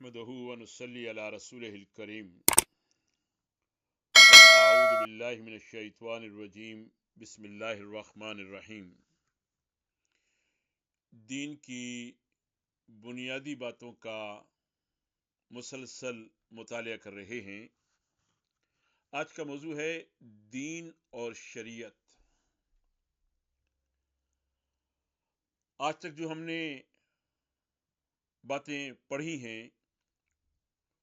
نحمده ونصلي على رسوله الكريم اعوذ باللہ من الشیطان الرجیم بسم اللہ الرحمن الرحیم۔ دین کی بنیادی باتوں کا مسلسل مطالعہ کر رہے ہیں۔ آج کا موضوع ہے دین اور شریعت۔ آج تک جو ہم نے باتیں پڑھی ہیں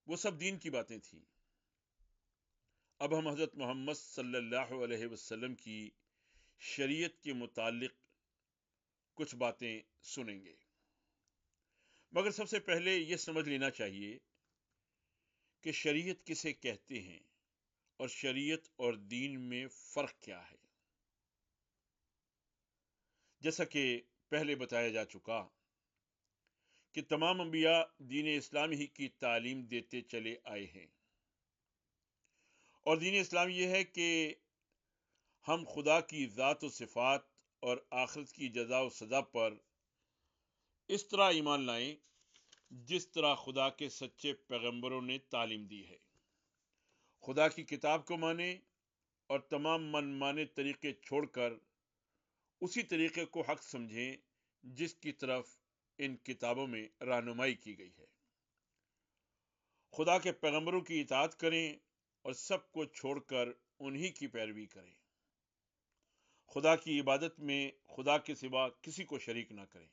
وہ سب دین کی باتیں تھیں۔ اب ہم حضرت محمد صلی اللہ علیہ وسلم کی شریعت کے متعلق کچھ باتیں سنیں گے، مگر سب سے پہلے یہ سمجھ لینا چاہیے کہ شریعت کسے کہتے ہیں اور شریعت اور دین میں فرق کیا ہے۔ جیسا کہ پہلے بتایا جا چکا کہ تمام انبیاء دین اسلام ہی کی تعلیم دیتے چلے آئے ہیں، اور دین اسلام یہ ہے کہ ہم خدا کی ذات و صفات اور آخرت کی جزا و سزا پر اس طرح ایمان لائیں جس طرح خدا کے سچے پیغمبروں نے تعلیم دی ہے۔ خدا کی کتاب کو مانیں اور تمام من مانے طریقے چھوڑ کر اسی طریقے کو حق سمجھیں جس کی طرف ان کتابوں میں رہنمائی کی گئی ہے۔ خدا کے پیغمبروں کی اطاعت کریں اور سب کو چھوڑ کر انہی کی پیروی کریں۔ خدا کی عبادت میں خدا کے سوا کسی کو شریک نہ کریں۔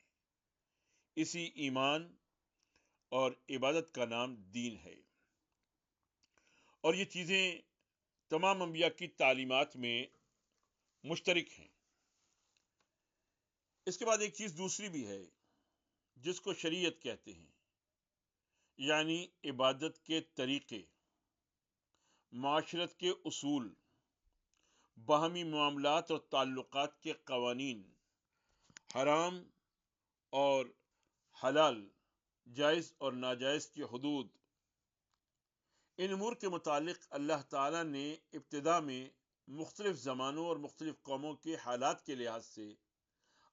اسی ایمان اور عبادت کا نام دین ہے، اور یہ چیزیں تمام انبیاء کی تعلیمات میں مشترک ہیں۔ اس کے بعد ایک چیز دوسری بھی ہے جس کو شریعت کہتے ہیں، یعنی عبادت کے طریقے، معاشرت کے اصول، باہمی معاملات اور تعلقات کے قوانین، حرام اور حلال، جائز اور ناجائز کی حدود۔ ان امور کے متعلق اللہ تعالیٰ نے ابتدا میں مختلف زمانوں اور مختلف قوموں کے حالات کے لحاظ سے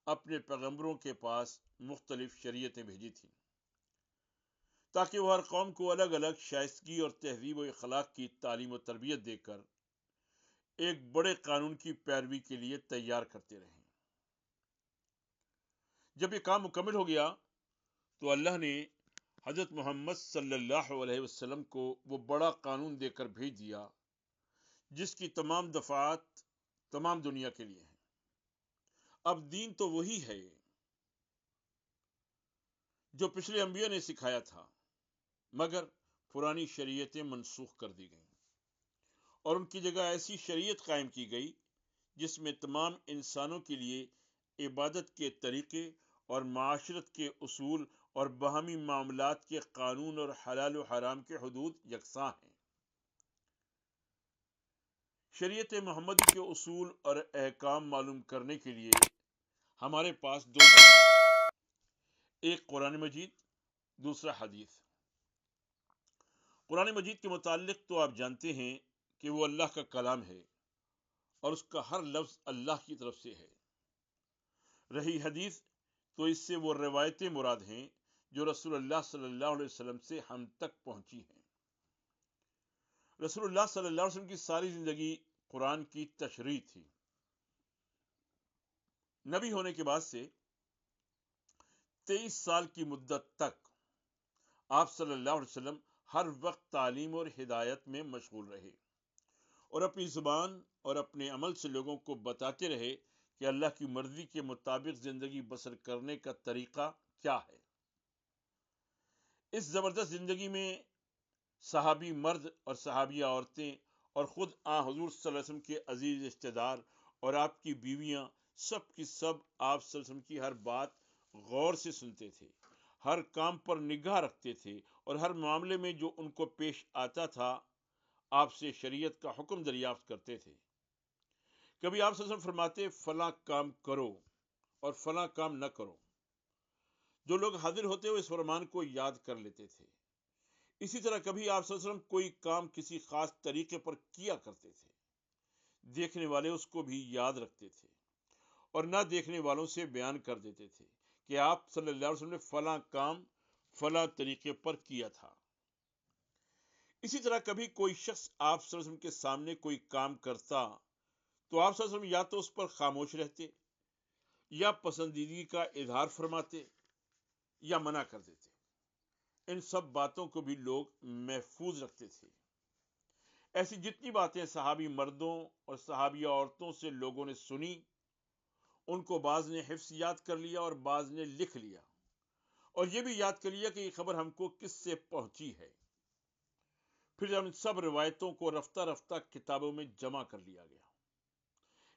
اپنے پیغمبروں کے پاس مختلف شریعتیں بھیجی تھیں، تاکہ وہ ہر قوم کو الگ الگ شائستگی اور تہذیب و اخلاق کی تعلیم و تربیت دے کر ایک بڑے قانون کی پیروی کے لیے تیار کرتے رہیں۔ جب یہ کام مکمل ہو گیا تو اللہ نے حضرت محمد صلی اللہ علیہ وسلم کو وہ بڑا قانون دے کر بھیج دیا جس کی تمام دفعات تمام دنیا کے لیے ہیں۔ اب دین تو وہی ہے جو پچھلے انبیاء نے سکھایا تھا، مگر پرانی شریعتیں منسوخ کر دی گئیں اور ان کی جگہ ایسی شریعت قائم کی گئی جس میں تمام انسانوں کے لیے عبادت کے طریقے اور معاشرت کے اصول اور باہمی معاملات کے قانون اور حلال و حرام کے حدود یکساں ہیں۔ شریعت محمدی کے اصول اور احکام معلوم کرنے کے لیے ہمارے پاس دو ذرائع ہیں، ایک قرآن مجید، دوسرا حدیث۔ قرآن مجید کے متعلق تو آپ جانتے ہیں کہ وہ اللہ کا کلام ہے اور اس کا ہر لفظ اللہ کی طرف سے ہے۔ رہی حدیث تو اس سے وہ روایتیں مراد ہیں جو رسول اللہ صلی اللہ علیہ وسلم سے ہم تک پہنچی ہیں۔ رسول اللہ صلی اللہ علیہ وسلم کی ساری زندگی قرآن کی تشریح تھی۔ نبی ہونے کے بعد سے 23 سال کی مدت تک آپ صلی اللہ علیہ وسلم ہر وقت تعلیم اور ہدایت میں مشغول رہے اور اپنی زبان اور اپنے عمل سے لوگوں کو بتاتے رہے کہ اللہ کی مرضی کے مطابق زندگی بسر کرنے کا طریقہ کیا ہے۔ اس زبردست زندگی میں صحابی مرد اور صحابیہ عورتیں اور خود حضور صلی اللہ علیہ وسلم کے عزیز رشتہ دار اور آپ کی بیویاں سب کی سب آپ صلی اللہ علیہ وسلم کی ہر بات غور سے سنتے تھے، ہر کام پر نگاہ رکھتے تھے اور ہر معاملے میں جو ان کو پیش آتا تھا آپ سے شریعت کا حکم دریافت کرتے تھے۔ کبھی آپ صلی اللہ علیہ وسلم فرماتے فلاں کام کرو اور فلاں کام نہ کرو، جو لوگ حاضر ہوتے وہ اس فرمان کو یاد کر لیتے تھے۔ اسی طرح کبھی آپ صلی اللہ علیہ وسلم کوئی کام کسی خاص طریقے پر کیا کرتے تھے، دیکھنے والے اس کو بھی یاد رکھتے تھے اور نہ دیکھنے والوں سے بیان کر دیتے تھے کہ آپ صلی اللہ علیہ وسلم نے فلاں کام فلاں طریقے پر کیا تھا۔ اسی طرح کبھی کوئی شخص آپ صلی اللہ علیہ وسلم کے سامنے کوئی کام کرتا تو آپ صلی اللہ علیہ وسلم یا تو اس پر خاموش رہتے یا پسندیدگی کا اظہار فرماتے یا منع کر دیتے۔ ان سب باتوں کو بھی لوگ محفوظ رکھتے تھے۔ ایسی جتنی باتیں صحابی مردوں اور صحابیہ عورتوں سے لوگوں نے سنی، ان کو بعض نے حفظ یاد کر لیا اور بعض نے لکھ لیا، اور یہ بھی یاد کر لیا کہ یہ خبر ہم کو کس سے پہنچی ہے۔ پھر ان سب روایتوں کو رفتہ رفتہ کتابوں میں جمع کر لیا گیا۔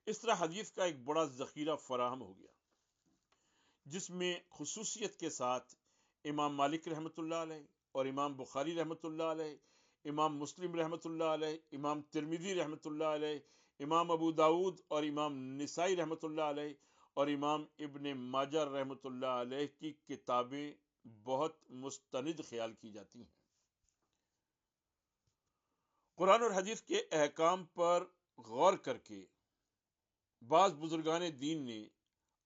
اس طرح حدیث کا ایک بڑا ذخیرہ فراہم ہو گیا، جس میں خصوصیت کے ساتھ امام مالک رحمۃ اللہ علیہ اور امام بخاری رحمۃ اللہ علیہ، امام مسلم رحمۃ اللہ علیہ، امام ترمذی رحمۃ اللہ علیہ، امام ابو داود اور امام نسائی رحمۃ اللہ علیہ اور امام ابن ماجہ رحمۃ اللہ علیہ کی کتابیں بہت مستند خیال کی جاتی ہیں۔ قرآن اور حدیث کے احکام پر غور کر کے بعض بزرگان دین نے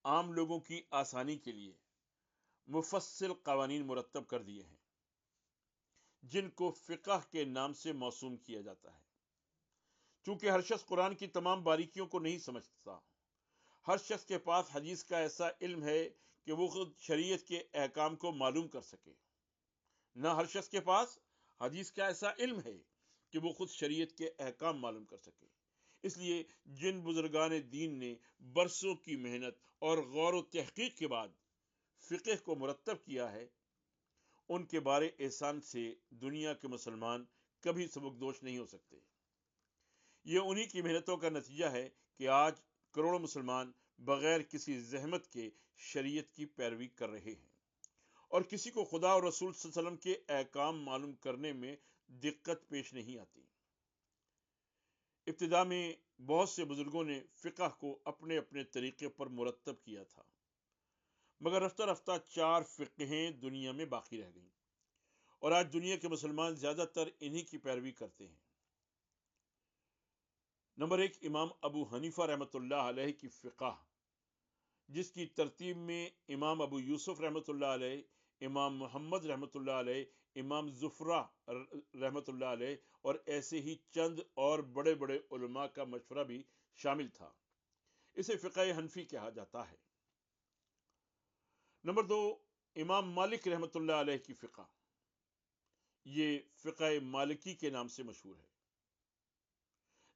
عام لوگوں کی آسانی کے لیے مفصل قوانین مرتب کر دیے ہیں، جن کو فقہ کے نام سے موسوم کیا جاتا ہے۔ چونکہ ہر شخص قرآن کی تمام باریکیوں کو نہیں سمجھتا، ہر شخص کے پاس حدیث کا ایسا علم ہے کہ وہ خود شریعت کے احکام کو معلوم کر سکے، نہ ہر شخص کے پاس حدیث کا ایسا علم ہے کہ وہ خود شریعت کے احکام معلوم کر سکے۔ اس لیے جن بزرگان دین نے برسوں کی محنت اور غور و تحقیق کے بعد فقہ کو مرتب کیا ہے، ان کے بارے احسان سے دنیا کے مسلمان کبھی سبکدوش نہیں ہو سکتے۔ یہ انہی کی محنتوں کا نتیجہ ہے کہ آج کروڑوں مسلمان بغیر کسی زحمت کے شریعت کی پیروی کر رہے ہیں، اور کسی کو خدا اور رسول صلی اللہ علیہ وسلم کے احکام معلوم کرنے میں دقت پیش نہیں آتی۔ ابتدا میں بہت سے بزرگوں نے فقہ کو اپنے اپنے طریقے پر مرتب کیا تھا، مگر رفتہ رفتہ 4 فقہیں دنیا میں باقی رہ گئیں، اور آج دنیا کے مسلمان زیادہ تر انہی کی پیروی کرتے ہیں۔ نمبر 1، امام ابو حنیفہ رحمۃ اللہ علیہ کی فقہ، جس کی ترتیب میں امام ابو یوسف رحمۃ اللہ علیہ، امام محمد رحمۃ اللہ علیہ، امام زفرہ رحمۃ اللہ علیہ اور ایسے ہی چند اور بڑے بڑے علماء کا مشورہ بھی شامل تھا۔ اسے فقہ حنفی کہا جاتا ہے۔ نمبر 2، امام مالک رحمۃ اللہ علیہ کی فقہ، یہ فقہ مالکی کے نام سے مشہور ہے۔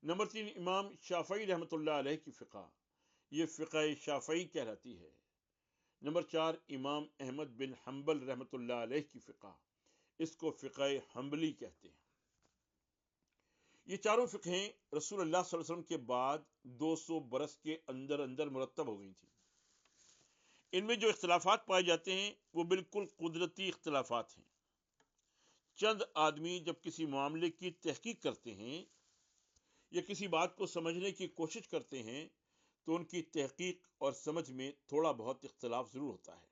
نمبر 3، امام شافعی رحمۃ اللہ علیہ کی فقہ، یہ فقہ شافعی کہلاتی ہے۔ نمبر 4، امام احمد بن حنبل رحمۃ اللہ علیہ کی فقہ، اس کو فقہ حنبلی کہتے ہیں۔ یہ چاروں فقہیں رسول اللہ صلی اللہ علیہ وسلم کے بعد 200 برس کے اندر اندر مرتب ہو گئی تھیں۔ ان میں جو اختلافات پائے جاتے ہیں وہ بالکل قدرتی اختلافات ہیں۔ چند آدمی جب کسی معاملے کی تحقیق کرتے ہیں یا کسی بات کو سمجھنے کی کوشش کرتے ہیں تو ان کی تحقیق اور سمجھ میں تھوڑا بہت اختلاف ضرور ہوتا ہے،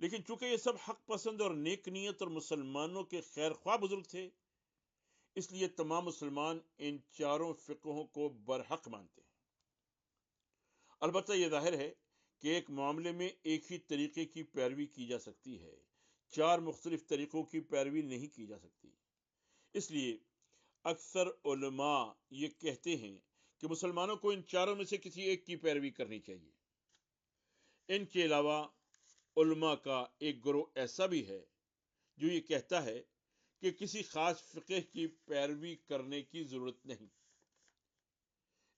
لیکن چونکہ یہ سب حق پسند اور نیک نیت اور مسلمانوں کے خیر خواہ بزرگ تھے، اس لیے تمام مسلمان ان چاروں فقہوں کو برحق مانتے ہیں۔ البتہ یہ ظاہر ہے کہ ایک معاملے میں ایک ہی طریقے کی پیروی کی جا سکتی ہے، 4 مختلف طریقوں کی پیروی نہیں کی جا سکتی۔ اس لیے اکثر علماء یہ کہتے ہیں کہ مسلمانوں کو ان چاروں میں سے کسی ایک کی پیروی کرنی چاہیے۔ ان کے علاوہ علماء کا ایک گروہ ایسا بھی ہے جو یہ کہتا ہے کہ کسی خاص فقہ کی پیروی کرنے کی ضرورت نہیں۔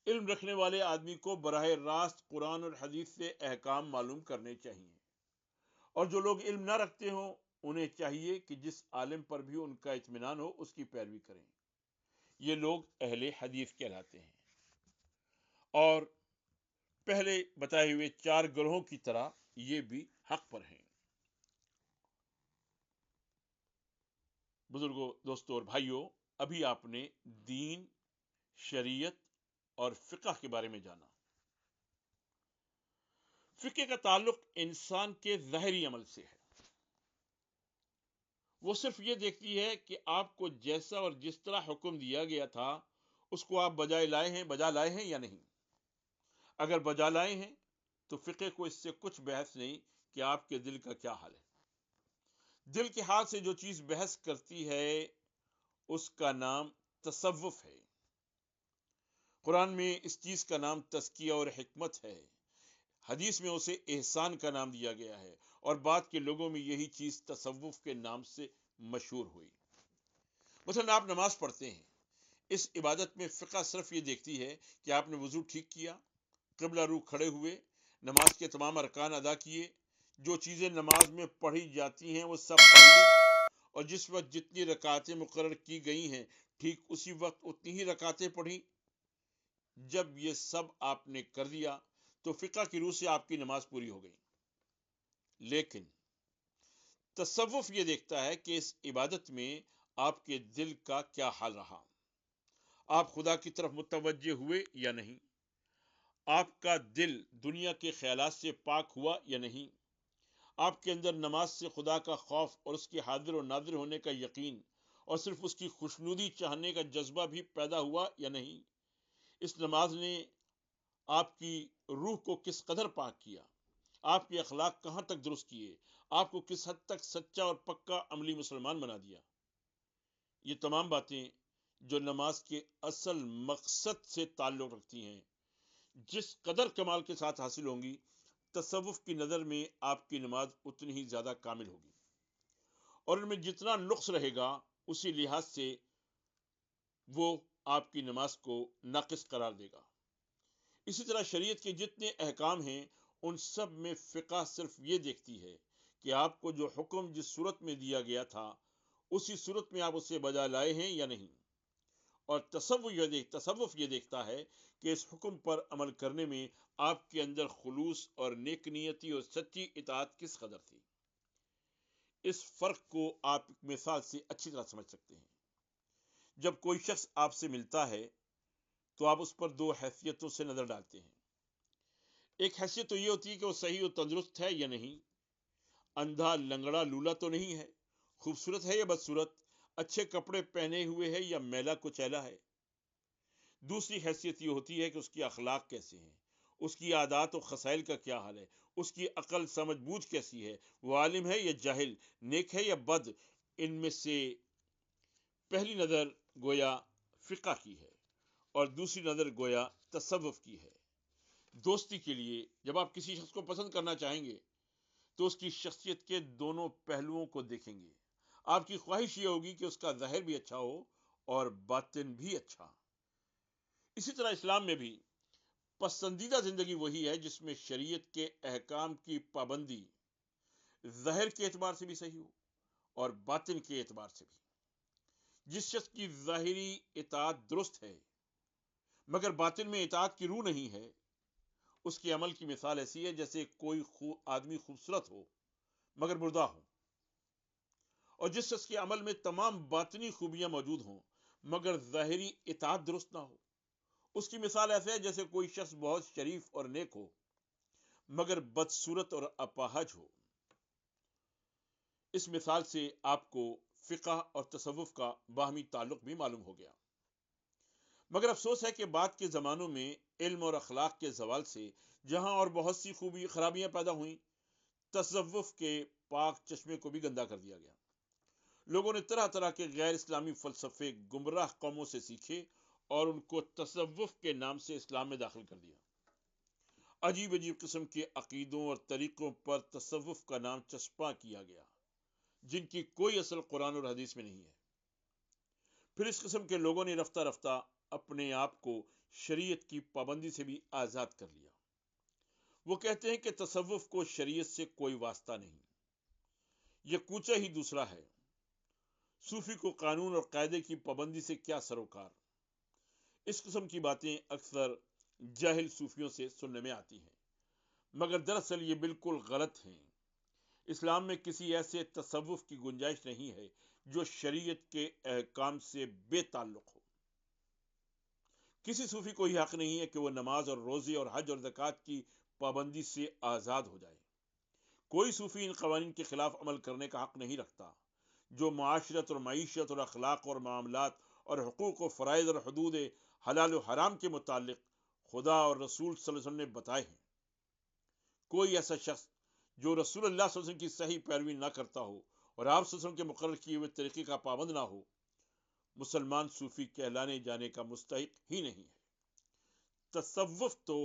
علم رکھنے والے آدمی کو براہ راست قرآن اور حدیث سے احکام معلوم کرنے چاہیے، اور جو لوگ علم نہ رکھتے ہوں انہیں چاہیے کہ جس عالم پر بھی ان کا اطمینان ہو اس کی پیروی کریں۔ یہ لوگ اہل حدیث کہلاتے ہیں، اور پہلے بتائے ہوئے 4 گروہوں کی طرح یہ بھی حق پر ہیں۔ بزرگوں، دوستوں اور بھائیوں، ابھی آپ نے دین، شریعت اور فقہ کے بارے میں جانا۔ فقہ کا تعلق انسان کے ظاہری عمل سے ہے۔ وہ صرف یہ دیکھتی ہے کہ آپ کو جیسا اور جس طرح حکم دیا گیا تھا اس کو آپ بجا لائے ہیں یا نہیں۔ اگر بجا لائے ہیں تو فقہ کو اس سے کچھ بحث نہیں کہ آپ کے دل کا کیا حال ہے۔ دل کے حال سے جو چیز بحث کرتی ہے اس کا نام تصوف ہے۔ قرآن میں اس چیز کا نام تزکیہ اور حکمت ہے، حدیث میں اسے احسان کا نام دیا گیا ہے، اور بعد کے لوگوں میں یہی چیز تصوف کے نام سے مشہور ہوئی۔ مثلا آپ نماز پڑھتے ہیں، اس عبادت میں فقہ صرف یہ دیکھتی ہے کہ آپ نے وضو ٹھیک کیا، قبلہ رو کھڑے ہوئے، نماز کے تمام ارکان ادا کیے، جو چیزیں نماز میں پڑھی جاتی ہیں وہ سب پڑھ لی، اور جس وقت جتنی رکعتیں مقرر کی گئی ہیں ٹھیک اسی وقت اتنی ہی رکعتیں پڑھی۔ جب یہ سب آپ نے کر دیا تو فقہ کی روح سے آپ کی نماز پوری ہو گئی۔ لیکن تصوف یہ دیکھتا ہے کہ اس عبادت میں آپ کے دل کا کیا حال رہا، آپ خدا کی طرف متوجہ ہوئے یا نہیں، آپ کا دل دنیا کے خیالات سے پاک ہوا یا نہیں، آپ کے اندر نماز سے خدا کا خوف اور اس کے حاضر و ناظر ہونے کا یقین اور صرف اس کی خوشنودی چاہنے کا جذبہ بھی پیدا ہوا یا نہیں، اس نماز نے آپ کی روح کو کس قدر پاک کیا، آپ کے اخلاق کہاں تک درست کیے، آپ کو کس حد تک سچا اور پکا عملی مسلمان بنا دیا۔ یہ تمام باتیں جو نماز کے اصل مقصد سے تعلق رکھتی ہیں، جس قدر کمال کے ساتھ حاصل ہوں گی، تصوف کی نظر میں آپ کی نماز اتنی ہی زیادہ کامل ہوگی، اور ان میں جتنا نقص رہے گا اسی لحاظ سے وہ آپ کی نماز کو ناقص قرار دے گا۔ اسی طرح شریعت کے جتنے احکام ہیں ان سب میں فقہ صرف یہ دیکھتی ہے کہ آپ کو جو حکم جس صورت میں دیا گیا تھا اسی صورت میں آپ اسے بجا لائے ہیں یا نہیں، اور تصوف یہ دیکھتا ہے کہ اس حکم پر عمل کرنے میں آپ کے اندر خلوص اور نیک نیتی اور سچی اطاعت کس قدر تھی۔ اس فرق کو آپ مثال سے اچھی طرح سمجھ سکتے ہیں۔ جب کوئی شخص آپ سے ملتا ہے تو آپ اس پر دو حیثیتوں سے نظر ڈالتے ہیں۔ ایک حیثیت تو یہ ہوتی ہے کہ وہ صحیح و تندرست ہے یا نہیں، اندھا لنگڑا لولا تو نہیں ہے، خوبصورت ہے یا بدصورت، اچھے کپڑے پہنے ہوئے ہے یا میلا کچیلا ہے۔ دوسری حیثیت یہ ہوتی ہے کہ اس کی اخلاق کیسے ہیں، اس کی عادات و خصائل کا کیا حال ہے، اس کی عقل سمجھ بوجھ کیسی ہے، وہ عالم ہے یا جاہل، نیک ہے یا بد۔ ان میں سے پہلی نظر گویا فقہ کی ہے اور دوسری نظر گویا تصوف کی ہے۔ دوستی کے لیے جب آپ کسی شخص کو پسند کرنا چاہیں گے تو اس کی شخصیت کے دونوں پہلوؤں کو دیکھیں گے۔ آپ کی خواہش یہ ہوگی کہ اس کا ظاہر بھی اچھا ہو اور باطن بھی اچھا۔ اسی طرح اسلام میں بھی پسندیدہ زندگی وہی ہے جس میں شریعت کے احکام کی پابندی ظاہر کے اعتبار سے بھی صحیح ہو اور باطن کے اعتبار سے بھی۔ جس شخص کی ظاہری اطاعت درست ہے مگر باطن میں اطاعت کی روح نہیں ہے، اس کے عمل کی مثال ایسی ہے جیسے کوئی آدمی خوبصورت ہو مگر مردہ ہو، اور جس شخص کے عمل میں تمام باطنی خوبیاں موجود ہوں مگر ظاہری اطاعت درست نہ ہو، اس کی مثال ایسے ہے جیسے کوئی شخص بہت شریف اور نیک ہو مگر بدصورت اور اپاہج ہو۔ اس مثال سے آپ کو فقہ اور تصوف کا باہمی تعلق بھی معلوم ہو گیا۔ مگر افسوس ہے کہ بعد کے زمانوں میں علم اور اخلاق کے زوال سے جہاں اور بہت سی خرابیاں پیدا ہوئیں، تصوف کے پاک چشمے کو بھی گندا کر دیا گیا۔ لوگوں نے طرح طرح کے غیر اسلامی فلسفے گمراہ قوموں سے سیکھے اور ان کو تصوف کے نام سے اسلام میں داخل کر دیا۔ عجیب عجیب قسم کے عقیدوں اور طریقوں پر تصوف کا نام چسپاں کیا گیا جن کی کوئی اصل قرآن اور حدیث میں نہیں ہے۔ پھر اس قسم کے لوگوں نے رفتہ رفتہ اپنے آپ کو شریعت کی پابندی سے بھی آزاد کر لیا۔ وہ کہتے ہیں کہ تصوف کو شریعت سے کوئی واسطہ نہیں، یہ کوچہ ہی دوسرا ہے۔ صوفی کو قانون اور قاعدے کی پابندی سے کیا سروکار۔ اس قسم کی باتیں اکثر جاہل صوفیوں سے سننے میں آتی ہیں، مگر دراصل یہ بالکل غلط ہیں۔ اسلام میں کسی ایسے تصوف کی گنجائش نہیں ہے جو شریعت کے احکام سے بے تعلق ہو۔ کسی صوفی کو یہ حق نہیں ہے کہ وہ نماز اور روزے اور حج اور زکوٰۃ کی پابندی سے آزاد ہو جائے۔ کوئی صوفی ان قوانین کے خلاف عمل کرنے کا حق نہیں رکھتا جو معاشرت اور معیشت اور اخلاق اور معاملات اور حقوق و فرائض اور حدود حلال و حرام کے متعلق خدا اور رسول صلی اللہ علیہ وسلم نے بتائے ہیں۔ کوئی ایسا شخص جو رسول اللہ صلی اللہ علیہ وسلم کی صحیح پیروی نہ کرتا ہو اور آپ صلی اللہ علیہ وسلم کے مقرر کیے ہوئے طریقے کا پابند نہ ہو، مسلمان صوفی کہلانے جانے کا مستحق ہی نہیں ہے۔ تصوف تو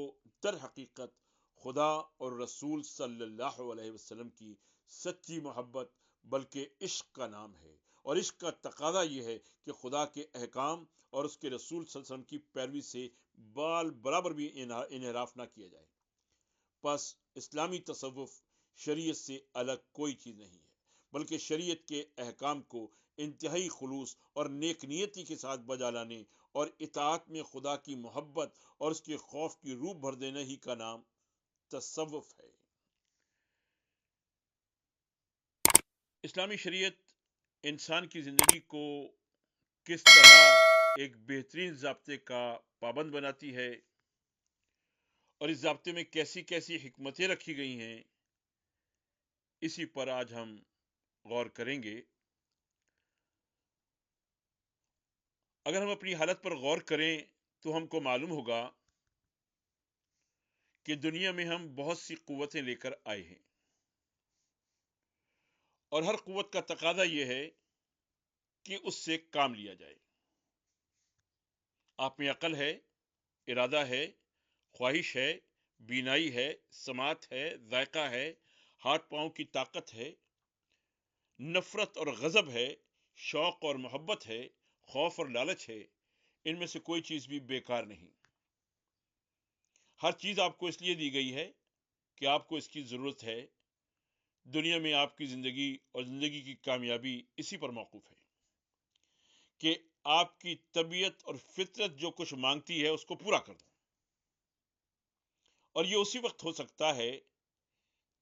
در حقیقت خدا اور رسول صلی اللہ علیہ وسلم کی سچی محبت بلکہ عشق کا نام ہے، اور عشق کا تقاضا یہ ہے کہ خدا کے احکام اور اس کے رسول صلی اللہ علیہ وسلم کی پیروی سے بال برابر بھی انحراف نہ کیا جائے۔ پس اسلامی تصوف شریعت سے الگ کوئی چیز نہیں ہے، بلکہ شریعت کے احکام کو انتہائی خلوص اور نیک نیتی کے ساتھ بجا لانے اور اطاعت میں خدا کی محبت اور اس کے خوف کی روح بھر دینے ہی کا نام تصوف ہے۔ اسلامی شریعت انسان کی زندگی کو کس طرح ایک بہترین ضابطے کا پابند بناتی ہے اور اس ضابطے میں کیسی کیسی حکمتیں رکھی گئی ہیں، اسی پر آج ہم غور کریں گے۔ اگر ہم اپنی حالت پر غور کریں تو ہم کو معلوم ہوگا کہ دنیا میں ہم بہت سی قوتیں لے کر آئے ہیں، اور ہر قوت کا تقاضا یہ ہے کہ اس سے کام لیا جائے۔ آپ میں عقل ہے، ارادہ ہے، خواہش ہے، بینائی ہے، سماعت ہے، ذائقہ ہے، ہاتھ پاؤں کی طاقت ہے، نفرت اور غضب ہے، شوق اور محبت ہے، خوف اور لالچ ہے۔ ان میں سے کوئی چیز بھی بیکار نہیں۔ ہر چیز آپ کو اس لیے دی گئی ہے کہ آپ کو اس کی ضرورت ہے۔ دنیا میں آپ کی زندگی اور زندگی کی کامیابی اسی پر موقوف ہے کہ آپ کی طبیعت اور فطرت جو کچھ مانگتی ہے اس کو پورا کر دو، اور یہ اسی وقت ہو سکتا ہے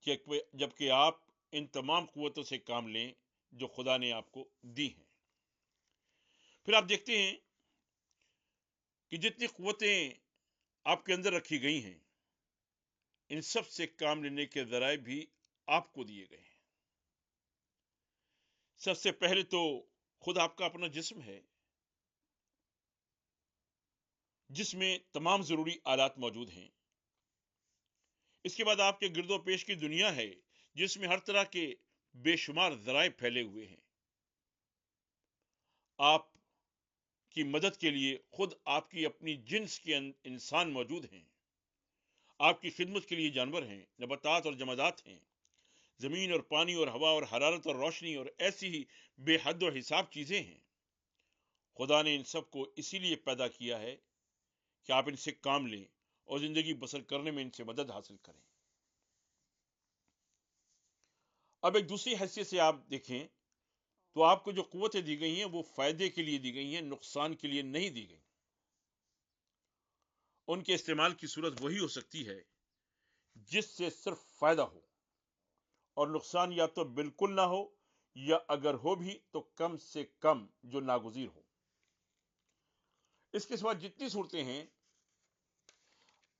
جبکہ آپ ان تمام قوتوں سے کام لیں جو خدا نے آپ کو دی ہیں۔ پھر آپ دیکھتے ہیں کہ جتنی قوتیں آپ کے اندر رکھی گئی ہیں، ان سب سے کام لینے کے ذرائع بھی آپ کو دیے گئے ہیں۔ سب سے پہلے تو خود آپ کا اپنا جسم ہے، جس میں تمام ضروری آلات موجود ہیں۔ اس کے بعد آپ کے گرد و پیش کی دنیا ہے، جس میں ہر طرح کے بے شمار ذرائع پھیلے ہوئے ہیں۔ آپ کی مدد کے لیے خود آپ کی اپنی جنس کے انسان موجود ہیں۔ آپ کی خدمت کے لیے جانور ہیں، نباتات اور جمادات ہیں، زمین اور پانی اور ہوا اور حرارت اور روشنی اور ایسی ہی بے حد و حساب چیزیں ہیں۔ خدا نے ان سب کو اسی لیے پیدا کیا ہے کہ آپ ان سے کام لیں اور زندگی بسر کرنے میں ان سے مدد حاصل کریں۔ اب ایک دوسری حیثیت سے آپ دیکھیں تو آپ کو جو قوتیں دی گئی ہیں وہ فائدے کے لیے دی گئی ہیں، نقصان کے لیے نہیں دی گئی۔ ان کے استعمال کی صورت وہی ہو سکتی ہے جس سے صرف فائدہ ہو، اور نقصان یا تو بالکل نہ ہو یا اگر ہو بھی تو کم سے کم جو ناگزیر ہو۔ اس کے سوا جتنی صورتیں ہیں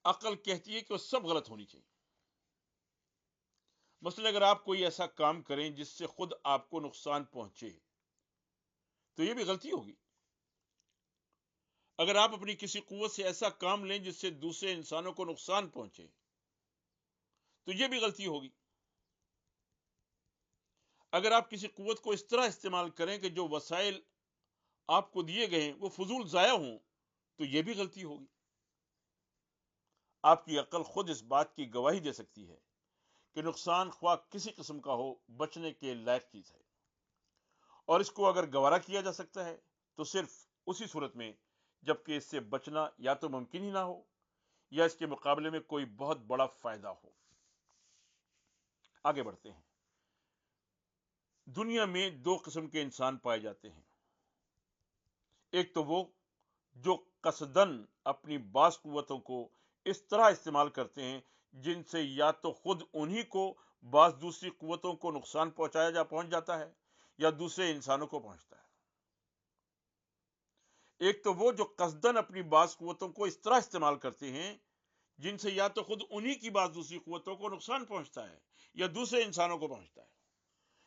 عقل کہتی ہے کہ وہ سب غلط ہونی چاہیے۔ مثلا اگر آپ کوئی ایسا کام کریں جس سے خود آپ کو نقصان پہنچے تو یہ بھی غلطی ہوگی۔ اگر آپ اپنی کسی قوت سے ایسا کام لیں جس سے دوسرے انسانوں کو نقصان پہنچے تو یہ بھی غلطی ہوگی۔ اگر آپ کسی قوت کو اس طرح استعمال کریں کہ جو وسائل آپ کو دیے گئے ہیں وہ فضول ضائع ہوں تو یہ بھی غلطی ہوگی۔ آپ کی عقل خود اس بات کی گواہی دے سکتی ہے کہ نقصان خواہ کسی قسم کا ہو بچنے کے لائق چیز ہے، اور اس کو اگر گوارا کیا جا سکتا ہے تو صرف اسی صورت میں جبکہ اس سے بچنا یا تو ممکن ہی نہ ہو یا اس کے مقابلے میں کوئی بہت بڑا فائدہ ہو۔ آگے بڑھتے ہیں۔ دنیا میں دو قسم کے انسان پائے جاتے ہیں۔ ایک تو وہ جو قصدن اپنی بعض قوتوں کو اس طرح استعمال کرتے ہیں جن سے یا تو خود انہی کو بعض دوسری قوتوں کو نقصان پہنچ جاتا ہے یا دوسرے انسانوں کو پہنچتا ہے۔ ایک تو وہ جو قصدن اپنی بعض قوتوں کو اس طرح استعمال کرتے ہیں جن سے یا تو خود انہی کی بعض دوسری قوتوں کو نقصان پہنچتا ہے یا دوسرے انسانوں کو پہنچتا ہے،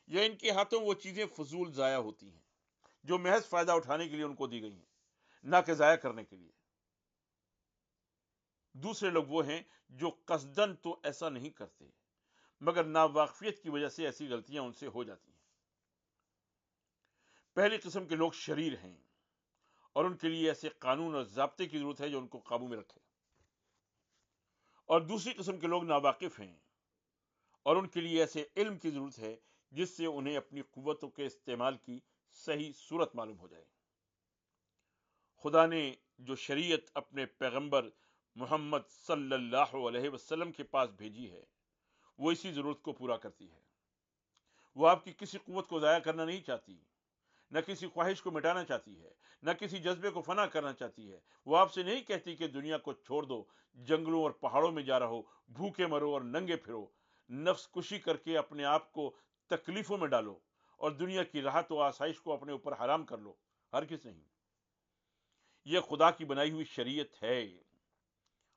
یا ان کے ہاتھوں وہ چیزیں فضول ضائع ہوتی ہیں جو محض فائدہ اٹھانے کے لیے ان کو دی گئی ہیں، نہ کہ ضائع کرنے کے لیے۔ دوسرے لوگ وہ ہیں جو قصدن تو ایسا نہیں کرتے مگر ناواقفیت کی وجہ سے ایسی غلطیاں ان سے ہو جاتی ہیں۔ پہلی قسم کے لوگ شریر ہیں، اور ان کے لیے ایسے قانون اور ضابطے کی ضرورت ہے جو ان کو قابو میں رکھے، اور دوسری قسم کے لوگ ناواقف ہیں اور ان کے لیے ایسے علم کی ضرورت ہے جس سے انہیں اپنی قوتوں کے استعمال کی صحیح صورت معلوم ہو جائے۔ خدا نے جو شریعت اپنے پیغمبر محمد صلی اللہ علیہ وسلم کے پاس بھیجی ہے وہ اسی ضرورت کو پورا کرتی ہے۔ وہ آپ کی کسی قوت کو ضائع کرنا نہیں چاہتی، نہ کسی خواہش کو مٹانا چاہتی ہے، نہ کسی جذبے کو فنا کرنا چاہتی ہے۔ وہ آپ سے نہیں کہتی کہ دنیا کو چھوڑ دو، جنگلوں اور پہاڑوں میں جا رہو، بھوکے مرو اور ننگے پھرو، نفس کشی کر کے اپنے آپ کو تکلیفوں میں ڈالو اور دنیا کی راحت و آسائش کو اپنے اوپر حرام کر لو۔ ہرگز نہیں، یہ خدا کی بنائی ہوئی شریعت ہے،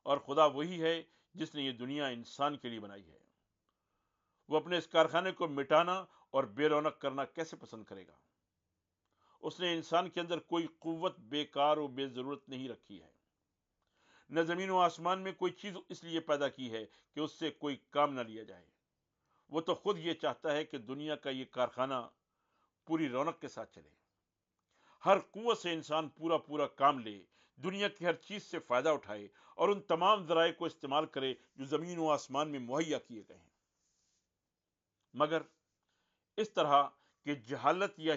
اور خدا وہی ہے جس نے یہ دنیا انسان کے لیے بنائی ہے۔ وہ اپنے اس کارخانے کو مٹانا اور بے رونق کرنا کیسے پسند کرے گا؟ اس نے انسان کے اندر کوئی قوت بیکار و بے ضرورت نہیں رکھی ہے، نہ زمین و آسمان میں کوئی چیز اس لیے پیدا کی ہے کہ اس سے کوئی کام نہ لیا جائے۔ وہ تو خود یہ چاہتا ہے کہ دنیا کا یہ کارخانہ پوری رونق کے ساتھ چلے، ہر قوت سے انسان پورا پورا کام لے، دنیا کی ہر چیز سے فائدہ اٹھائے اور ان تمام ذرائع کو استعمال کرے جو زمین و آسمان میں مہیا کیے گئے ہیں، مگر اس طرح کہ جہالت یا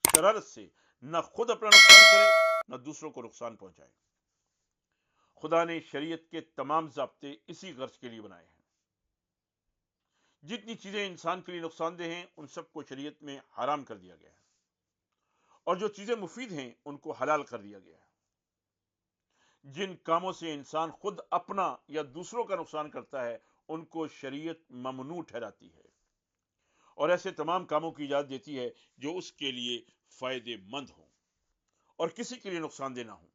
شرارت سے نہ خود اپنا نقصان کرے نہ دوسروں کو نقصان پہنچائے۔ خدا نے شریعت کے تمام ضابطے اسی غرض کے لیے بنائے ہیں۔ جتنی چیزیں انسان کے لیے نقصان دہ ہیں ان سب کو شریعت میں حرام کر دیا گیا ہے، اور جو چیزیں مفید ہیں ان کو حلال کر دیا گیا ہے۔ جن کاموں سے انسان خود اپنا یا دوسروں کا نقصان کرتا ہے ان کو شریعت ممنوع ٹھہراتی ہے، اور ایسے تمام کاموں کی اجازت دیتی ہے جو اس کے لیے فائدے مند ہوں اور کسی کے لیے نقصان دہ نہ ہوں۔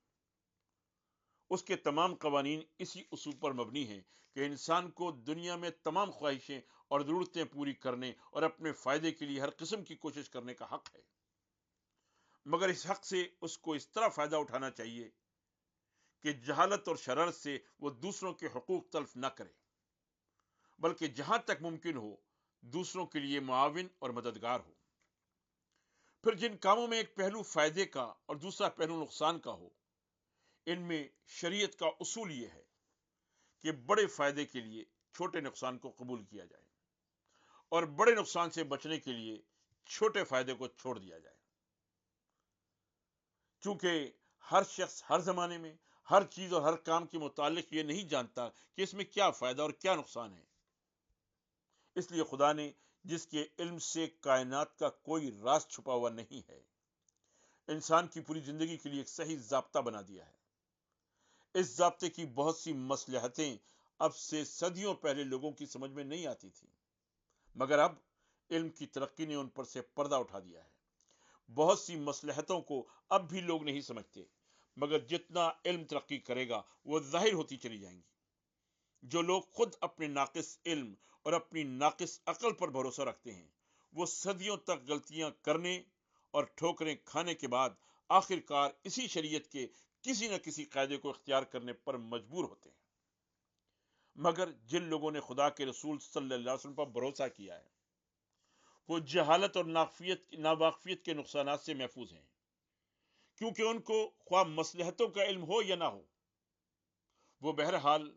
اس کے تمام قوانین اسی اصول پر مبنی ہیں کہ انسان کو دنیا میں تمام خواہشیں اور ضرورتیں پوری کرنے اور اپنے فائدے کے لیے ہر قسم کی کوشش کرنے کا حق ہے، مگر اس حق سے اس کو اس طرح فائدہ اٹھانا چاہیے کہ جہالت اور شرارت سے وہ دوسروں کے حقوق تلف نہ کرے، بلکہ جہاں تک ممکن ہو دوسروں کے لیے معاون اور مددگار ہو۔ پھر جن کاموں میں ایک پہلو فائدے کا اور دوسرا پہلو نقصان کا ہو، ان میں شریعت کا اصول یہ ہے کہ بڑے فائدے کے لیے چھوٹے نقصان کو قبول کیا جائے اور بڑے نقصان سے بچنے کے لیے چھوٹے فائدے کو چھوڑ دیا جائے۔ چونکہ ہر شخص ہر زمانے میں ہر چیز اور ہر کام کے متعلق یہ نہیں جانتا کہ اس میں کیا فائدہ اور کیا نقصان ہے، اس لیے خدا نے جس کے علم سے کائنات کا کوئی راز چھپا ہوا نہیں ہے، انسان کی پوری زندگی کے لیے ایک صحیح ضابطہ بنا دیا ہے۔ اس ضابطے کی بہت سی مصلحتیں اب سے صدیوں پہلے لوگوں کی سمجھ میں نہیں آتی تھی، مگر اب علم کی ترقی نے ان پر سے پردہ اٹھا دیا ہے۔ بہت سی مصلحتوں کو اب بھی لوگ نہیں سمجھتے، مگر جتنا علم ترقی کرے گا وہ ظاہر ہوتی چلی جائیں گی۔ جو لوگ خود اپنے ناقص علم اور اپنی ناقص عقل پر بھروسہ رکھتے ہیں وہ صدیوں تک غلطیاں کرنے اور ٹھوکریں کھانے کے بعد آخر کار اسی شریعت کے کسی نہ کسی قاعدے کو اختیار کرنے پر مجبور ہوتے ہیں۔ مگر جن لوگوں نے خدا کے رسول صلی اللہ علیہ وسلم پر بھروسہ کیا ہے وہ جہالت اور ناواقفیت کے نقصانات سے محفوظ ہیں، کیونکہ ان کو خواہ مصلحتوں کا علم ہو یا نہ ہو، وہ بہرحال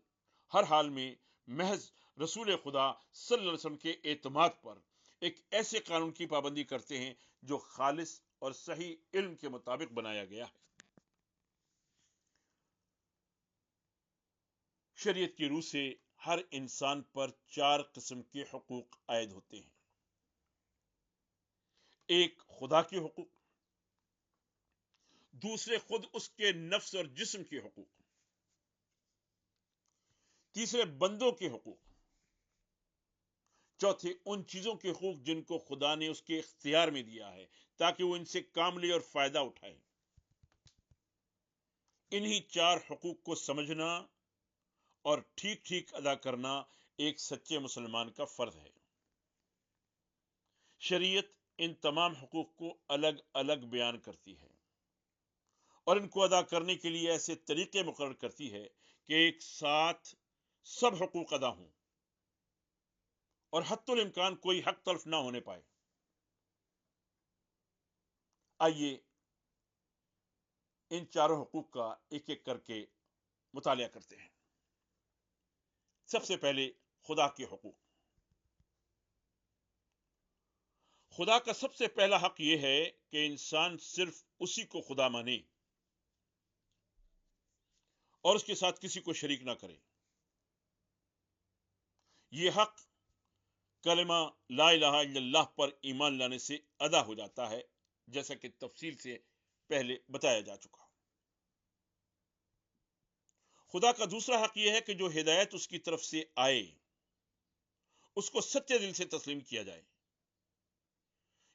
ہر حال میں محض رسول خدا صلی اللہ علیہ وسلم کے اعتماد پر ایک ایسے قانون کی پابندی کرتے ہیں جو خالص اور صحیح علم کے مطابق بنایا گیا ہے۔ شریعت کی روح سے ہر انسان پر 4 قسم کے حقوق عائد ہوتے ہیں۔ ایک خدا کے حقوق، دوسرے خود اس کے نفس اور جسم کے حقوق، تیسرے بندوں کے حقوق، چوتھے ان چیزوں کے حقوق جن کو خدا نے اس کے اختیار میں دیا ہے تاکہ وہ ان سے کام لے اور فائدہ اٹھائے۔ انہی 4 حقوق کو سمجھنا اور ٹھیک ٹھیک ادا کرنا ایک سچے مسلمان کا فرض ہے۔ شریعت ان تمام حقوق کو الگ الگ بیان کرتی ہے اور ان کو ادا کرنے کے لیے ایسے طریقے مقرر کرتی ہے کہ ایک ساتھ سب حقوق ادا ہوں اور حتی الامکان کوئی حق تلف نہ ہونے پائے۔ آئیے ان چاروں حقوق کا ایک ایک کر کے مطالعہ کرتے ہیں۔ سب سے پہلے خدا کے حقوق۔ خدا کا سب سے پہلا حق یہ ہے کہ انسان صرف اسی کو خدا مانے اور اس کے ساتھ کسی کو شریک نہ کرے۔ یہ حق کلمہ لا الہ الا اللہ پر ایمان لانے سے ادا ہو جاتا ہے، جیسا کہ تفصیل سے پہلے بتایا جا چکا۔ خدا کا دوسرا حق یہ ہے کہ جو ہدایت اس کی طرف سے آئے اس کو سچے دل سے تسلیم کیا جائے۔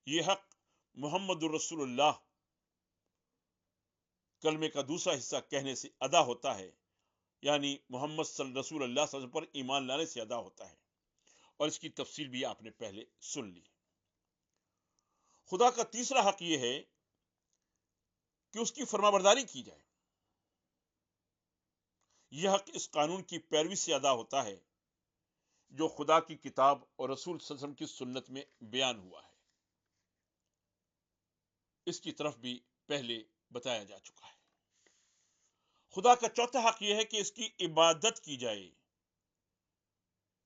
یہ حق محمد الرسول اللہ کلمے کا دوسرا حصہ کہنے سے ادا ہوتا ہے، یعنی محمد رسول اللہ صلی اللہ علیہ وسلم پر ایمان لانے سے ادا ہوتا ہے، اور اس کی تفصیل بھی آپ نے پہلے سن لی۔ خدا کا تیسرا حق یہ ہے کہ اس کی فرمانبرداری کی جائے۔ یہ حق اس قانون کی پیروی سے ادا ہوتا ہے جو خدا کی کتاب اور رسول صلی اللہ علیہ وسلم کی سنت میں بیان ہوا ہے۔ اس کی طرف بھی پہلے بتایا جا چکا ہے۔ خدا کا چوتھا حق یہ ہے کہ اس کی عبادت کی جائے۔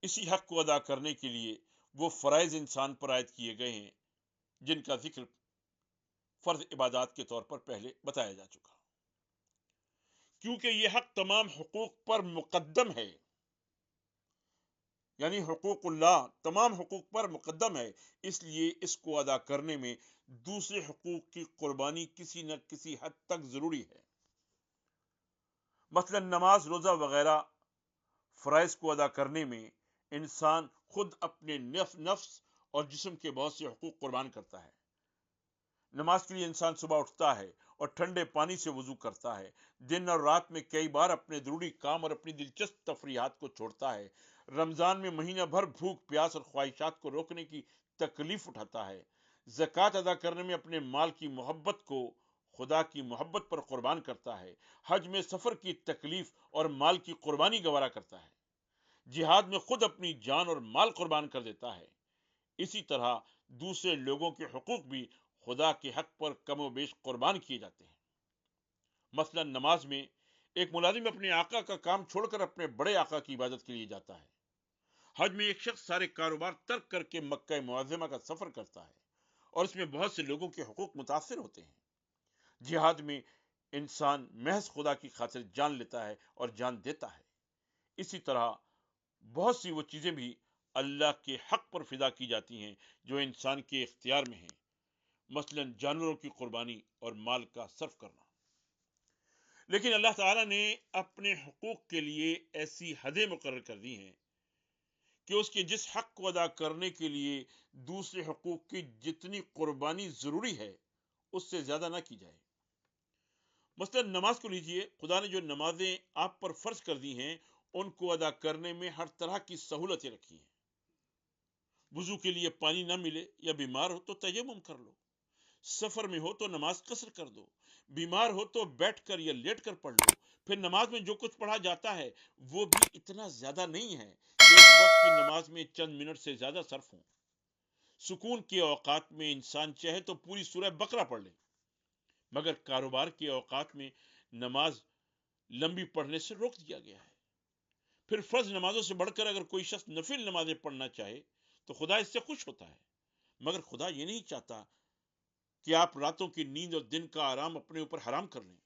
اسی حق کو ادا کرنے کے لیے وہ فرائض انسان پر عائد کیے گئے ہیں جن کا ذکر فرض عبادات کے طور پر پہلے بتایا جا چکا۔ کیونکہ یہ حق تمام حقوق پر مقدم ہے، یعنی حقوق اللہ تمام حقوق پر مقدم ہے، اس لیے اس کو ادا کرنے میں دوسرے حقوق کی قربانی کسی نہ کسی حد تک ضروری ہے۔ مثلا نماز، روزہ وغیرہ فرائض کو ادا کرنے میں انسان خود اپنے نفس اور جسم کے بہت سے حقوق قربان کرتا ہے۔ نماز کے لیے انسان صبح اٹھتا ہے اور ٹھنڈے پانی سے وضو کرتا ہے، دن اور رات میں کئی بار اپنے ضروری کام اور اپنی دلچسپ تفریحات کو چھوڑتا ہے، رمضان میں مہینہ بھر بھوک پیاس اور خواہشات کو روکنے کی تکلیف اٹھاتا ہے، زکوٰۃ ادا کرنے میں اپنے مال کی محبت کو خدا کی محبت پر قربان کرتا ہے، حج میں سفر کی تکلیف اور مال کی قربانی گوارا کرتا ہے، جہاد میں خود اپنی جان اور مال قربان کر دیتا ہے۔ اسی طرح دوسرے لوگوں کے حقوق بھی خدا کے حق پر کم و بیش قربان کیے جاتے ہیں۔ مثلا نماز میں ایک ملازم اپنے آقا کا کام چھوڑ کر اپنے بڑے آقا کی عبادت کے لیے جاتا ہے۔ حج میں ایک شخص سارے کاروبار ترک کر کے مکہ معظمہ کا سفر کرتا ہے اور اس میں بہت سے لوگوں کے حقوق متاثر ہوتے ہیں۔ جہاد میں انسان محض خدا کی خاطر جان لیتا ہے اور جان دیتا ہے۔ اسی طرح بہت سی وہ چیزیں بھی اللہ کے حق پر فدا کی جاتی ہیں جو انسان کے اختیار میں ہیں، مثلا جانوروں کی قربانی اور مال کا صرف کرنا۔ لیکن اللہ تعالیٰ نے اپنے حقوق کے لیے ایسی حدیں مقرر کر دی ہیں کہ اس کے جس حق کو ادا کرنے کے لیے دوسرے حقوق کی جتنی قربانی ضروری ہے اس سے زیادہ نہ کی جائے۔ مثلا نماز کو لیجئے، خدا نے جو نمازیں آپ پر فرض کر دی ہیں ان کو ادا کرنے میں ہر طرح کی سہولتیں رکھی ہیں۔ وضو کے لیے پانی نہ ملے یا بیمار ہو تو تیمم کر لو، سفر میں ہو تو نماز قصر کر دو، بیمار ہو تو بیٹھ کر یا لیٹ کر پڑھ لو۔ پھر نماز میں جو کچھ پڑھا جاتا ہے وہ بھی اتنا زیادہ نہیں ہے کہ ایک وقت کی نماز میں چند منٹ سے زیادہ صرف ہوں۔ سکون کے اوقات میں انسان چاہے تو پوری سورہ بقرہ پڑھ لے، مگر کاروبار کے اوقات میں نماز لمبی پڑھنے سے روک دیا گیا ہے۔ پھر فرض نمازوں سے بڑھ کر اگر کوئی شخص نفل نمازیں پڑھنا چاہے تو خدا اس سے خوش ہوتا ہے، مگر خدا یہ نہیں چاہتا کہ آپ راتوں کی نیند اور دن کا آرام اپنے اوپر حرام کر لیں،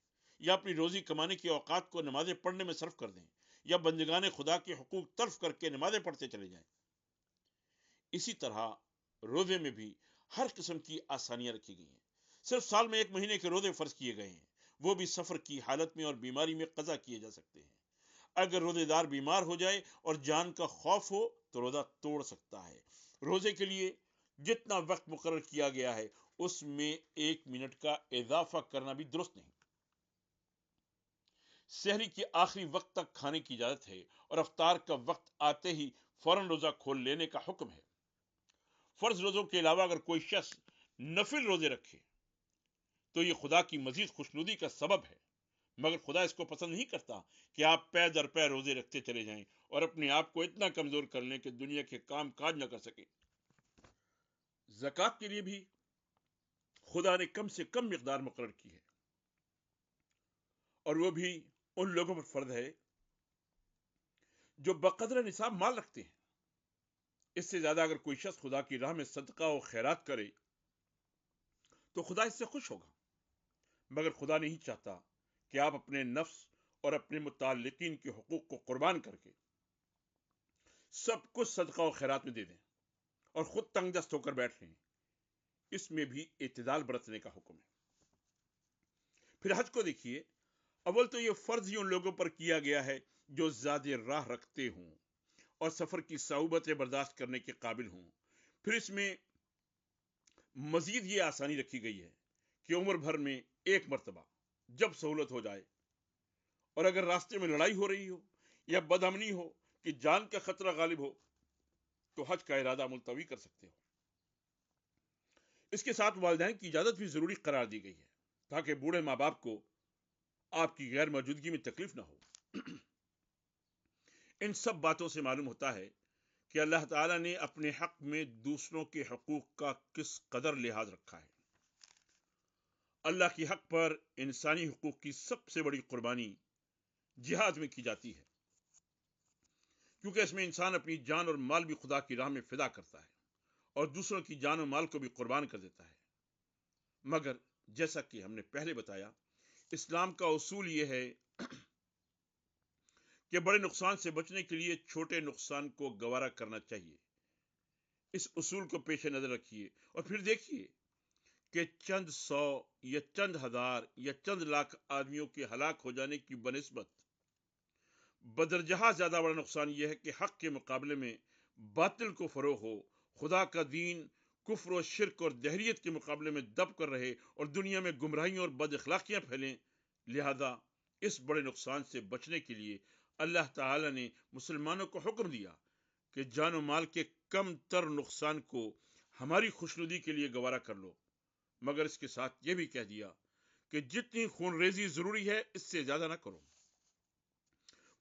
یا اپنی روزی کمانے کے اوقات کو نمازیں پڑھنے میں صرف کر دیں، یا بندگان خدا کے حقوق تلف کر کے نمازیں پڑھتے چلے جائیں۔ اسی طرح روزے میں بھی ہر قسم کی آسانیاں رکھی گئی ہیں۔ صرف سال میں 1 مہینے کے روزے فرض کیے گئے ہیں، وہ بھی سفر کی حالت میں اور بیماری میں قضا کیے جا سکتے ہیں۔ اگر روزے دار بیمار ہو جائے اور جان کا خوف ہو تو روزہ توڑ سکتا ہے۔ روزے کے لیے جتنا وقت مقرر کیا گیا ہے اس میں 1 منٹ کا اضافہ کرنا بھی درست نہیں۔ سحری کے آخری وقت تک کھانے کی اجازت ہے اور افطار کا وقت آتے ہی فوراً روزہ کھول لینے کا حکم ہے۔ فرض روزوں کے علاوہ اگر کوئی شخص نفل روزے رکھے تو یہ خدا کی مزید خوشنودی کا سبب ہے، مگر خدا اس کو پسند نہیں کرتا کہ آپ پے در پے روزے رکھتے چلے جائیں اور اپنے آپ کو اتنا کمزور کر لیں کہ دنیا کے کام کاج نہ کر سکیں۔ زکوٰۃ کے لیے بھی خدا نے کم سے کم مقدار مقرر کی ہے، اور وہ بھی ان لوگوں پر فرض ہے جو بقدر نصاب مال رکھتے ہیں۔ اس سے زیادہ اگر کوئی شخص خدا کی راہ میں صدقہ و خیرات کرے تو خدا اس سے خوش ہوگا، مگر خدا نہیں چاہتا کہ آپ اپنے نفس اور اپنے متعلقین کے حقوق کو قربان کر کے سب کچھ صدقہ و خیرات میں دے دیں اور خود تنگ دست ہو کر بیٹھ لیں۔ اس میں بھی اعتدال برتنے کا حکم ہے۔ پھر حج کو دیکھیے، اول تو یہ فرض ہی ان لوگوں پر کیا گیا ہے جو زیادہ راہ رکھتے ہوں اور سفر کی صعوبتیں برداشت کرنے کے قابل ہوں۔ پھر اس میں مزید یہ آسانی رکھی گئی ہے کہ عمر بھر میں ایک مرتبہ جب سہولت ہو جائے اور اگر راستے میں لڑائی ہو رہی ہو یا بدامنی ہو کہ جان کا خطرہ غالب ہو تو حج کا ارادہ ملتوی کر سکتے ہو۔ اس کے ساتھ والدین کی اجازت بھی ضروری قرار دی گئی ہے تاکہ بوڑھے ماں باپ کو آپ کی غیر موجودگی میں تکلیف نہ ہو۔ ان سب باتوں سے معلوم ہوتا ہے کہ اللہ تعالیٰ نے اپنے حق میں دوسروں کے حقوق کا کس قدر لحاظ رکھا ہے۔ اللہ کے حق پر انسانی حقوق کی سب سے بڑی قربانی جہاد میں کی جاتی ہے، کیونکہ اس میں انسان اپنی جان اور مال بھی خدا کی راہ میں فدا کرتا ہے اور دوسروں کی جان و مال کو بھی قربان کر دیتا ہے۔ مگر جیسا کہ ہم نے پہلے بتایا، اسلام کا اصول یہ ہے کہ بڑے نقصان سے بچنے کے لیے چھوٹے نقصان کو گوارا کرنا چاہیے۔ اس اصول کو پیش نظر رکھیے اور پھر دیکھیے کہ چند سو یا چند ہزار یا چند لاکھ آدمیوں کے ہلاک ہو جانے کی بنسبت بدرجہ زیادہ بڑا نقصان یہ ہے کہ حق کے مقابلے میں باطل کو فروغ ہو، خدا کا دین کفر و شرک اور دہریت کے مقابلے میں دب کر رہے اور دنیا میں گمراہیوں اور بد اخلاقیاں پھیلیں۔ لہذا اس بڑے نقصان سے بچنے کے لیے اللہ تعالی نے مسلمانوں کو حکم دیا کہ جان و مال کے کم تر نقصان کو ہماری خوشنودی کے لیے گوارا کر لو، مگر اس کے ساتھ یہ بھی کہہ دیا کہ جتنی خون ریزی ضروری ہے اس سے زیادہ نہ کرو۔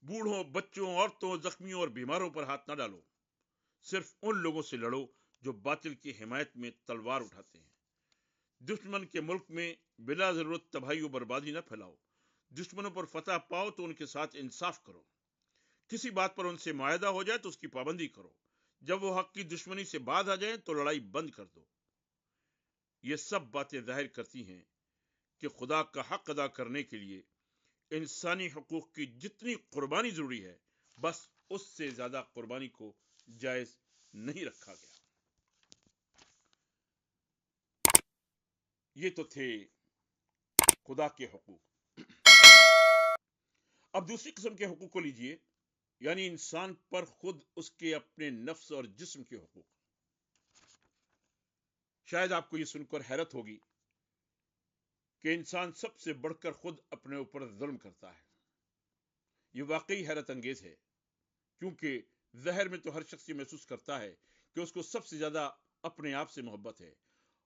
بوڑھوں، بچوں، عورتوں، زخمیوں اور بیماروں پر ہاتھ نہ ڈالو۔ صرف ان لوگوں سے لڑو جو باطل کی حمایت میں تلوار اٹھاتے ہیں۔ دشمن کے ملک میں بلا ضرورت تباہی و بربادی نہ پھیلاؤ۔ دشمنوں پر فتح پاؤ تو ان کے ساتھ انصاف کرو۔ کسی بات پر ان سے معاہدہ ہو جائے تو اس کی پابندی کرو۔ جب وہ حق کی دشمنی سے باز آ جائیں تو لڑائی بند کر دو۔ یہ سب باتیں ظاہر کرتی ہیں کہ خدا کا حق ادا کرنے کے لیے انسانی حقوق کی جتنی قربانی ضروری ہے، بس اس سے زیادہ قربانی کو جائز نہیں رکھا گیا۔ یہ تو تھے خدا کے حقوق۔ اب دوسری قسم کے حقوق کو لیجئے، یعنی انسان پر خود اس کے اپنے نفس اور جسم کے حقوق۔ شاید آپ کو یہ سن کر حیرت ہوگی کہ انسان سب سے بڑھ کر خود اپنے اوپر ظلم کرتا ہے۔ یہ واقعی حیرت انگیز ہے، کیونکہ ظاہر میں تو ہر شخص یہ محسوس کرتا ہے کہ اس کو سب سے زیادہ اپنے آپ سے محبت ہے،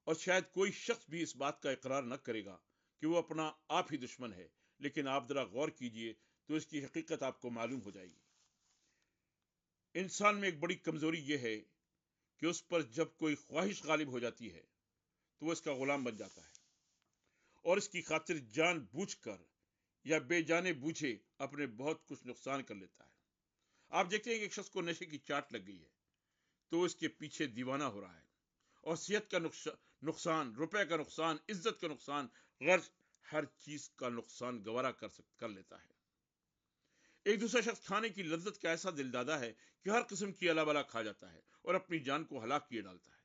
اور شاید کوئی شخص بھی اس بات کا اقرار نہ کرے گا کہ وہ اپنا آپ ہی دشمن ہے۔ لیکن آپ ذرا غور کیجئے تو اس کی حقیقت آپ کو معلوم ہو جائے گی۔ انسان میں ایک بڑی کمزوری یہ ہے کہ اس پر جب کوئی خواہش غالب ہو جاتی ہے تو وہ اس کا غلام بن جاتا ہے اور اس کی خاطر جان بوجھ کر یا بے جانے بوجھے اپنے بہت کچھ نقصان کر لیتا ہے۔ آپ دیکھتے ہیں کہ ایک شخص کو نشے کی چاٹ لگ گئی ہے تو اس کے پیچھے دیوانہ ہو رہا ہے اور صحت کا نقصان، روپے کا نقصان، عزت کا نقصان، غرض ہر چیز کا نقصان گوارا کر لیتا ہے۔ ایک دوسرا شخص کھانے کی لذت کا ایسا دل دادا ہے کہ ہر قسم کی الا بلا کھا جاتا ہے اور اپنی جان کو ہلاک کیے ڈالتا ہے۔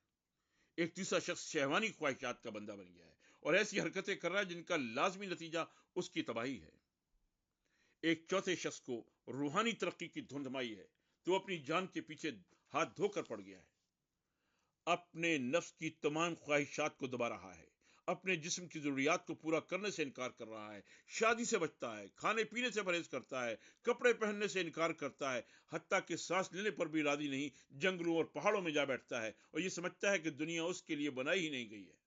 ایک تیسرا شخص شہوانی خواہشات کا بندہ بن گیا ہے اور ایسی حرکتیں کر رہا ہے جن کا لازمی نتیجہ اس کی تباہی ہے۔ ایک چوتھے شخص کو روحانی ترقی کی دھند مائی ہے تو اپنی جان کے پیچھے ہاتھ دھو کر پڑ گیا ہے، اپنے نفس کی تمام خواہشات کو دبا رہا ہے، اپنے جسم کی ضروریات کو پورا کرنے سے انکار کر رہا ہے، شادی سے بچتا ہے، کھانے پینے سے پرہیز کرتا ہے، کپڑے پہننے سے انکار کرتا ہے، حتیٰ کہ سانس لینے پر بھی راضی نہیں، جنگلوں اور پہاڑوں میں جا بیٹھتا ہے اور یہ سمجھتا ہے کہ دنیا اس کے لیے بنائی ہی نہیں گئی ہے۔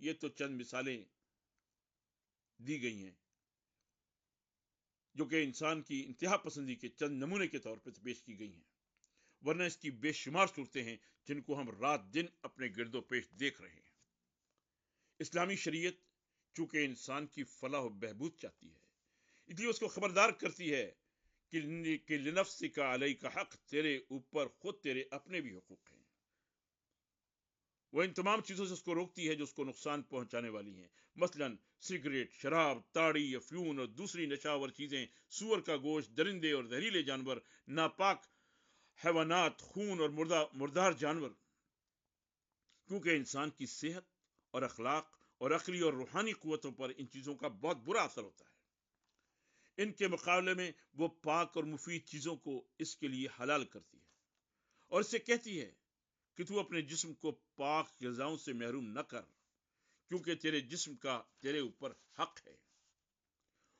یہ تو چند مثالیں دی گئی ہیں جو کہ انسان کی انتہا پسندی کے چند نمونے کے طور پر پیش کی گئی ہیں، ورنہ اس کی بے شمار صورتیں ہیں جن کو ہم رات دن اپنے گرد و پیش دیکھ رہے ہیں۔ اسلامی شریعت چونکہ انسان کی فلاح و بہبود چاہتی ہے، اس لیے اس کو خبردار کرتی ہے کہ لنفسک علیک حق، تیرے اوپر خود تیرے اپنے بھی حقوق ہیں۔ وہ ان تمام چیزوں سے اس کو روکتی ہے جو اس کو نقصان پہنچانے والی ہیں، مثلا سگریٹ، شراب، تاڑی، افیون اور دوسری نشاور چیزیں، سور کا گوشت، درندے اور زہریلے جانور، ناپاک حیوانات، خون اور مردار جانور، کیونکہ انسان کی صحت اور اخلاق اور عقلی اور روحانی قوتوں پر ان چیزوں کا بہت برا اثر ہوتا ہے۔ ان کے مقابلے میں وہ پاک اور مفید چیزوں کو اس کے لیے حلال کرتی ہے اور اسے کہتی ہے کہ تو اپنے جسم کو پاک غذاؤں سے محروم نہ کر، کیونکہ تیرے جسم کا تیرے اوپر حق ہے۔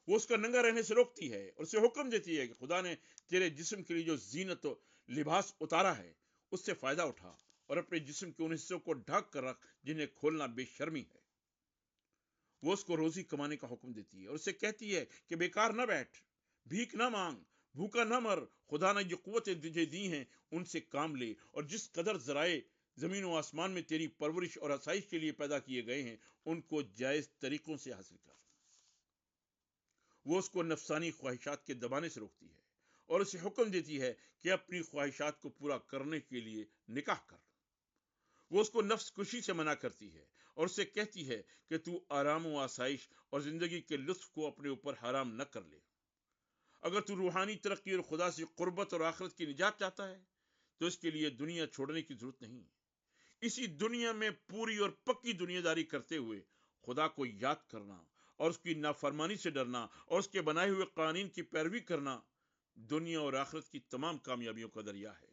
وہ اس کا ننگا رہنے سے روکتی ہے اور اسے حکم دیتی ہے کہ خدا نے تیرے جسم کے لیے جو زینت و لباس اتارا ہے اس سے فائدہ اٹھا اور اپنے جسم کے ان حصوں کو ڈھک کر رکھ جنہیں کھولنا بے شرمی ہے۔ وہ اس کو روزی کمانے کا حکم دیتی ہے اور اسے کہتی ہے کہ بیکار نہ بیٹھ، بھیک نہ مانگ، بھوکا نہ مر، خدا نے جو قوتیں تجھے دی ہیں ان سے کام لے، اور جس قدر ذرائع زمین و آسمان میں تیری پرورش اور آسائش کے لیے پیدا کیے گئے ہیں ان کو جائز طریقوں سے حاصل کر۔ وہ اس کو نفسانی خواہشات کے دبانے سے روکتی ہے اور اسے حکم دیتی ہے کہ اپنی خواہشات کو پورا کرنے کے لیے نکاح کر۔ وہ اس کو نفس کشی سے منع کرتی ہے اور اسے کہتی ہے کہ تو آرام و آسائش اور زندگی کے لطف کو اپنے اوپر حرام نہ کر لے۔ اگر تو روحانی ترقی اور خدا سے قربت اور آخرت کی نجات چاہتا ہے تو اس کے لیے دنیا چھوڑنے کی ضرورت نہیں، اسی دنیا میں پوری اور پکی دنیا داری کرتے ہوئے خدا کو یاد کرنا اور اس کی نافرمانی سے ڈرنا اور اس کے بنائے ہوئے قوانین کی پیروی کرنا دنیا اور آخرت کی تمام کامیابیوں کا ذریعہ ہے۔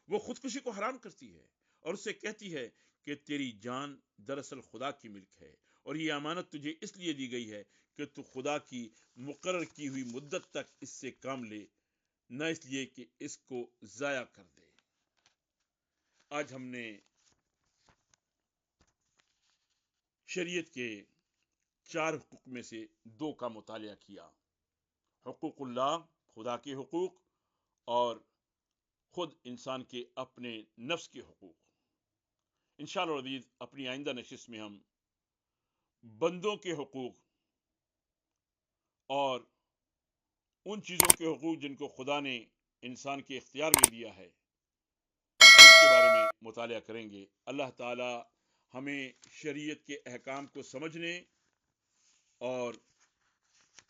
وہ خودکشی کو حرام کرتی ہے اور اسے کہتی ہے کہ تیری جان دراصل خدا کی ملک ہے اور یہ امانت تجھے اس لیے دی گئی ہے کہ تو خدا کی مقرر کی ہوئی مدت تک اس سے کام لے، نہ اس لیے کہ اس کو ضائع کر دے۔ آج ہم نے شریعت کے 4 حقوق میں سے 2 کا مطالعہ کیا، حقوق اللہ، خدا کے حقوق، اور خود انسان کے اپنے نفس کے حقوق۔ انشاءاللہ العزیز اپنی آئندہ نشست میں ہم بندوں کے حقوق اور ان چیزوں کے حقوق جن کو خدا نے انسان کے اختیار میں دیا ہے اس کے بارے میں مطالعہ کریں گے۔ اللہ تعالی ہمیں شریعت کے احکام کو سمجھنے اور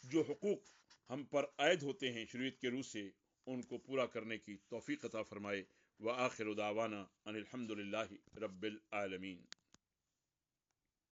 جو حقوق ہم پر عائد ہوتے ہیں شریعت کے روح سے ان کو پورا کرنے کی توفیق عطا فرمائے۔ وآخر دعوانا ان الحمد للہ رب العالمین۔